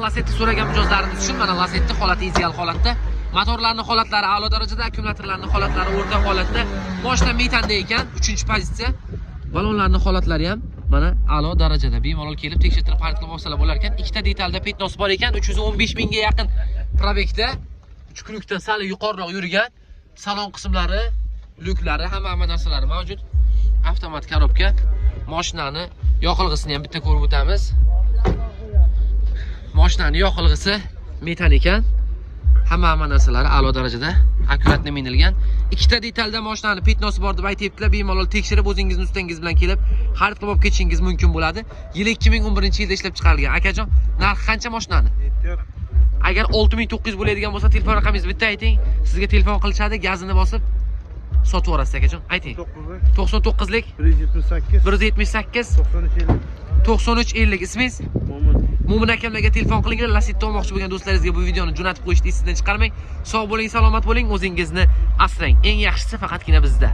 Lacetti so'ragan mijozlarimiz uchun mana Lacetti holati ideal holatda. Motorlarning holatlari a'lo darajada, akkumulyatorlarning holatlari o'rta holatda. Mashina metanda ekan, 3-pozitsiya. Balonlarning holatlari ham mana a'lo darajada. Bemalol kelib tekshirtirib xarid olsalar bo'lar ekan. Ikkita detalda petnos bor ekan, 315 mingga yaqin probekda. 3 kunlikda sal yuqoriroq yurgan. Salon qismlari, lyuklari, hamma narsalari mavjud. Avtomat korobka. Mashinani yoqilg'isini ham bitta ko'rib o'tamiz. Mashinaning yoqilg'isi metan ekan. Hamma narsalari a'lo darajada akkuratni minilgan. Ikkita detalda mashinani petnosi bor deb aytibdilar. Bemalol tekshirib o'zingizni ustangiz bilan kelib xarid qilib olib ketishingiz mumkin bo'ladi. Yili 2011-yilda ishlab chiqarilgan. Akajon, narxi qancha mashinani? 7,5. Agar 6900 bo'ladigan bo'lsa, telefon raqamingizni bitta ayting. Sizga telefon qilishadi, gazini bosib sotib yuborasiz akajon. Ayting. 99lik 178 9350. Ismingiz? Mo'min akamlarga telefon qilinglar. Lacetti olmoqchi bo'lgan do'stlaringizga bu videoni jo'natib qo'yishni esingizdan chiqarmang. Sog' bo'ling, salomat bo'ling, o'zingizni asrang. Eng yaxshisi faqatgina bizda.